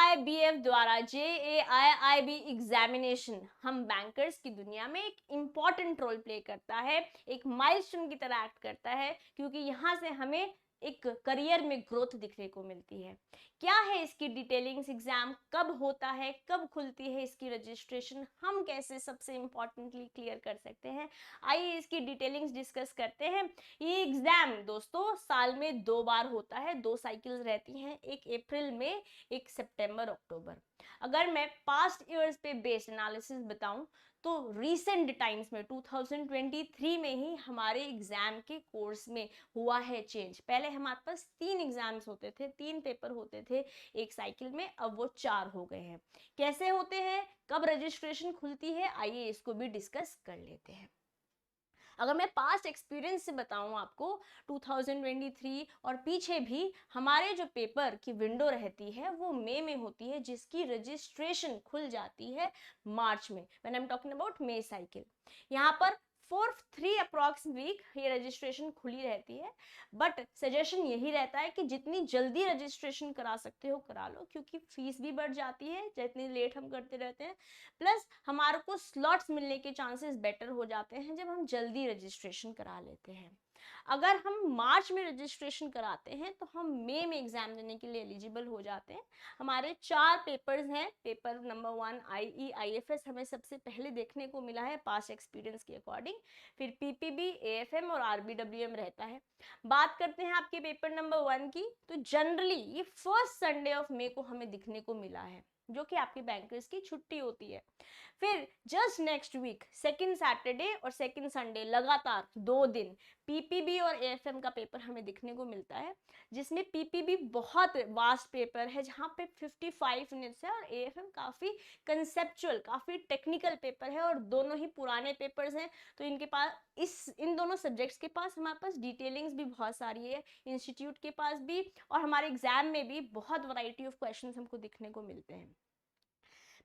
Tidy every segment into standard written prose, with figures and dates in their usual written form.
JAIIBF द्वारा JAIIB examination हम bankers की दुनिया में एक इम्पॉर्टेंट रोल प्ले करता है, एक माइलस्टोन की तरह एक्ट करता है, क्योंकि यहाँ से हमें एक करियर में ग्रोथ दिखने को मिलती है। क्या है इसकी डिटेलिंग्स, एग्जाम कब होता है, कब खुलती है इसकी रजिस्ट्रेशन, हम कैसे सबसे इम्पॉर्टेंटली क्लियर कर सकते हैं, आइए इसकी डिटेलिंग्स डिस्कस करते हैं। ये एग्जाम दोस्तों साल में 2 बार होता है, 2 साइकिल्स रहती हैं, एक अप्रैल में, एक सितंबर अक्टूबर। अगर मैं पास्ट ईयर्स पे बेस्ड एनालिसिस बताऊं तो रीसेंट टाइम्स में 2023 में ही हमारे एग्जाम के कोर्स में हुआ है चेंज। पहले हमारे पास 3 एग्जाम्स होते थे, 3 पेपर होते थे एक साइकिल में, अब वो 4 हो गए हैं। कैसे होते हैं, कब रजिस्ट्रेशन खुलती है, आइए इसको भी डिस्कस कर लेते हैं। अगर मैं पास्ट एक्सपीरियंस से बताऊं आपको, 2023 और पीछे भी हमारे जो पेपर की विंडो रहती है वो मई में होती है, जिसकी रजिस्ट्रेशन खुल जाती है मार्च में। When I am talking about May cycle, यहाँ पर 4-3 अप्रॉक्स वीक ये रजिस्ट्रेशन खुली रहती है। बट सजेशन यही रहता है कि जितनी जल्दी रजिस्ट्रेशन करा सकते हो करा लो, क्योंकि फीस भी बढ़ जाती है जितनी लेट हम करते रहते हैं, प्लस हमारे को स्लॉट्स मिलने के चांसेस बेटर हो जाते हैं जब हम जल्दी रजिस्ट्रेशन करा लेते हैं। अगर हम मार्च में रजिस्ट्रेशन कराते हैं तो हम मई में एग्जाम देने के लिए एलिजिबल हो जाते हैं। हमारे 4 पेपर्स हैं। पेपर नंबर 1 IE IFS हमें सबसे पहले देखने को मिला है पास्ट एक्सपीरियंस के अकॉर्डिंग, फिर PPB AFM और RBWM रहता है। बात करते हैं आपके पेपर नंबर 1 की, तो जनरली ये फर्स्ट संडे ऑफ मई को हमें दिखने को मिला है, जो कि आपके बैंकर्स की छुट्टी होती है। फिर just next week second Saturday और सेकंड संडे लगातार 2 दिन PPB और AFM का पेपर हमें दिखने को मिलता है, जिसमें PPB बहुत वास्ट पेपर है जहाँ पे 55 मिनट्स है, और AFM काफ़ी कंसेप्चुअल, काफ़ी टेक्निकल पेपर है, और दोनों ही पुराने पेपर्स हैं। तो इनके पास इन दोनों सब्जेक्ट्स के पास हमारे पास डिटेलिंग्स भी बहुत सारी है, इंस्टीट्यूट के पास भी, और हमारे एग्जाम में भी बहुत वैरायटी ऑफ क्वेश्चंस हमको दिखने को मिलते हैं।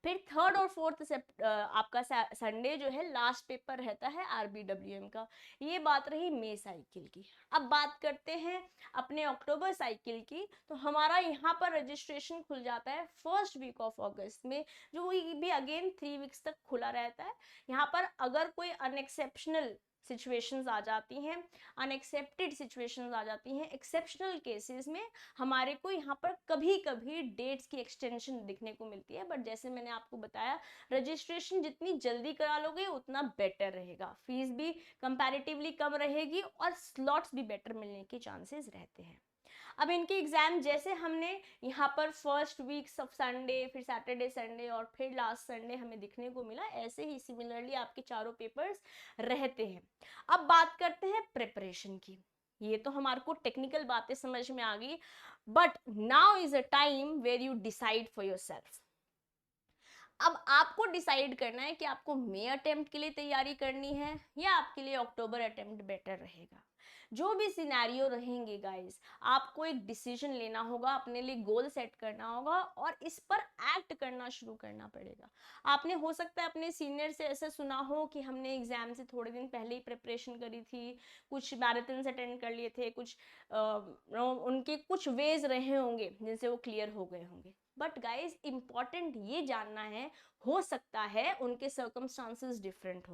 फिर थर्ड और फोर्थ आपका संडे जो है लास्ट पेपर रहता है RBWM का। ये बात रही मई साइकिल की। अब बात करते हैं अपने अक्टूबर साइकिल की, तो हमारा यहाँ पर रजिस्ट्रेशन खुल जाता है फर्स्ट वीक ऑफ अगस्त में, जो भी अगेन 3 वीक्स तक खुला रहता है। यहाँ पर अगर कोई अनएक्सेप्शनल सिचुएशंस आ जाती हैं, अनएक्सेप्टेड सिचुएशंस आ जाती हैं, एक्सेप्शनल केसेस में हमारे को यहाँ पर कभी कभी डेट्स की एक्सटेंशन दिखने को मिलती है। बट जैसे मैंने आपको बताया, रजिस्ट्रेशन जितनी जल्दी करा लोगे उतना बेटर रहेगा, फीस भी कंपैरेटिवली कम रहेगी और स्लॉट्स भी बेटर मिलने के चांसेस रहते हैं। अब इनके एग्जाम जैसे हमने यहाँ पर फर्स्ट वीक ऑफ संडे, फिर सैटरडे संडे और फिर लास्ट संडे हमें दिखने को मिला, ऐसे ही सिमिलरली आपके चारों पेपर्स रहते हैं। अब बात करते हैं प्रिपरेशन की। ये तो हमारे को टेक्निकल बातें समझ में आ गई, but now is a time where you decide for yourself. अब आपको डिसाइड करना है कि आपको मई अटेम्प्ट के लिए तैयारी करनी है या आपके लिए अक्टूबर अटेम्प्ट बेटर रहेगा। जो भी सिनेरियो रहेंगे गाइस, आपको एक डिसीजन लेना होगा, अपने लिए गोल सेट करना होगा और इस पर एक्ट करना शुरू करना पड़ेगा। आपने हो सकता है अपने सीनियर से ऐसा सुना हो कि हमने एग्जाम से थोड़े दिन पहले ही प्रिपरेशन करी थी, कुछ मैराथन्स अटेंड कर लिए थे, कुछ उनके कुछ वेज रहे होंगे जिनसे वो क्लियर हो गए होंगे। बट गाइज इंपॉर्टेंट ये जानना है, हो सकता है उनके सर्कमस्टांसेस डिफरेंट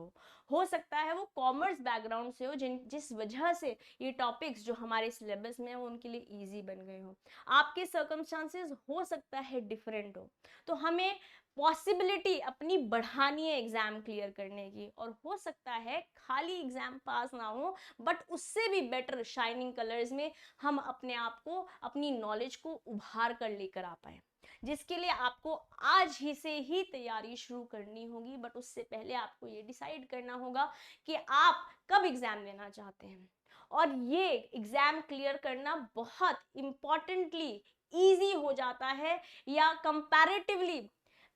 हो सकता है वो कॉमर्स बैकग्राउंड से हो, जिस वजह से ये टॉपिक्स जो हमारे सिलेबस में है वो उनके लिए इजी बन गए हो। आपके सर्कमस्टांसेस हो सकता है डिफरेंट हो, तो हमें पॉसिबिलिटी अपनी बढ़ानी है एग्जाम क्लियर करने की, और हो सकता है खाली एग्जाम पास ना हो, बट उससे भी बेटर शाइनिंग कलर्स में हम अपने आप को, अपनी नॉलेज को उभार कर लेकर आ पाए, जिसके लिए आपको आज ही से ही तैयारी शुरू करनी होगी। बट उससे पहले आपको ये डिसाइड करना होगा कि आप कब एग्जाम देना चाहते हैं, और ये एग्जाम क्लियर करना बहुत इंपॉर्टेंटली ईजी हो जाता है या कंपैरेटिवली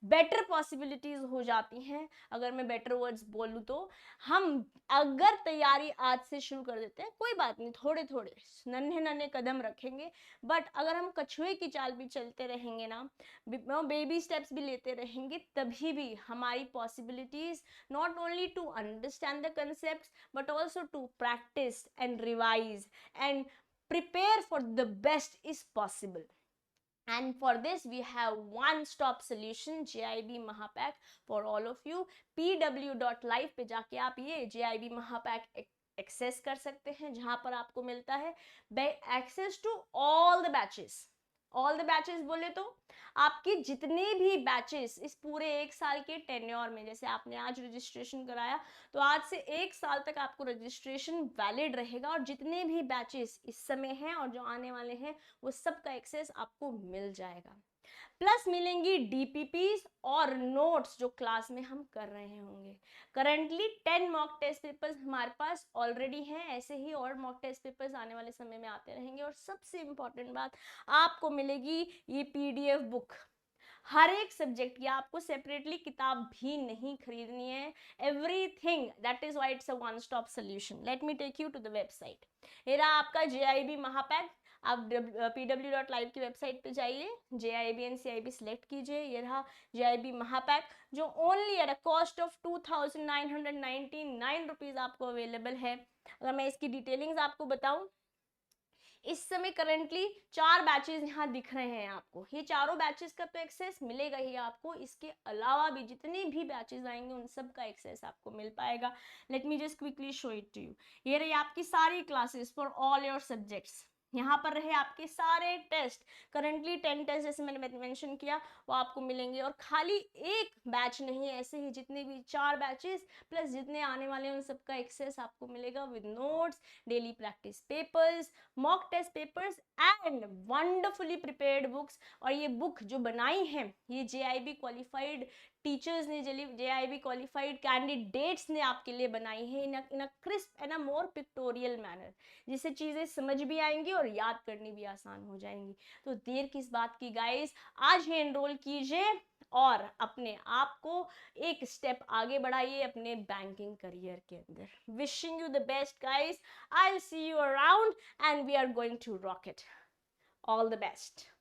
बेटर पॉसिबिलिटीज हो जाती हैं। अगर मैं बेटर वर्ड्स बोलूँ तो हम अगर तैयारी आज से शुरू कर देते हैं, कोई बात नहीं, थोड़े थोड़े नन्हे नन्हे कदम रखेंगे, बट अगर हम कछुए की चाल भी चलते रहेंगे ना, बेबी स्टेप्स भी लेते रहेंगे, तभी भी हमारी possibilities not only to understand the concept but also to practise and revise and prepare for the best is possible. And for this we have one stop solution, JIB Mahapack for all of you. pw.live पे जाके आप ये JIB Mahapack access कर सकते हैं, जहां पर आपको मिलता है access to all the batches. All the batches बोले तो आपके जितने भी बैचेस इस पूरे एक साल के टेन्योर में, जैसे आपने आज रजिस्ट्रेशन कराया तो आज से एक साल तक आपको रजिस्ट्रेशन वैलिड रहेगा, और जितने भी बैचेस इस समय हैं और जो आने वाले हैं वो सब का एक्सेस आपको मिल जाएगा। प्लस मिलेंगी डीपीपीस और नोट्स जो क्लास में हम कर रहे होंगे। करंटली 10 मॉक टेस्ट पेपर्स हमारे पास ऑलरेडी हैं, ऐसे ही और मॉक टेस्ट पेपर्स आने वाले समय में आते रहेंगे। और सबसे इंपॉर्टेंट बात, आपको मिलेगी ये पीडीएफ बुक हर एक सब्जेक्ट की। आपको सेपरेटली किताब भी नहीं खरीदनी है, everything, that is why it's a one stop solution. Let me take you to the website. ये रहा आपका JIB महापैक। आप pw.live की वेबसाइट पे जाइए, JIB एंड CIB सिलेक्ट कीजिए। ये रहा JIB महापैक, जो only at a cost of 2999 rupees आपको अवेलेबल है। अगर मैं इसकी डिटेलिंग्स आपको बताऊं, इस समय करंटली 4 बैचेस यहाँ दिख रहे हैं आपको। ये चारों बैचेस का तो एक्सेस मिलेगा ही आपको, इसके अलावा भी जितने भी बैचेस आएंगे उन सब का एक्सेस आपको मिल पाएगा। Let me just quickly show it to you. ये रही आपकी सारी classes for all your subjects. यहाँ पर रहे आपके सारे टेस्ट, करंटली 10 टेस्ट जैसे मैंने मेंशन किया वो आपको मिलेंगे। और खाली एक बैच नहीं, ऐसे ही जितने भी 4 बैचेस प्लस जितने आने वाले हैं उन सबका एक्सेस आपको मिलेगा with notes, daily practice papers, mock test papers and wonderfully prepared books. और ये बुक जो बनाई है ये JIB क्वालिफाइड टीचर्स ने, JIB क्वालिफाइड कैंडिडेट्स ने आपके लिए बनाई है in a crisp and a more pictorial manner, जिससे चीज़ें समझ भी आएंगी और याद करनी भी आसान हो जाएंगी। तो देर किस बात की गाइस, आज ही एनरोल कीजिए और अपने आप को एक स्टेप आगे बढ़ाइए अपने बैंकिंग करियर के अंदर। Wishing you the best guys, I will see you around and we are going to rock it. All the best.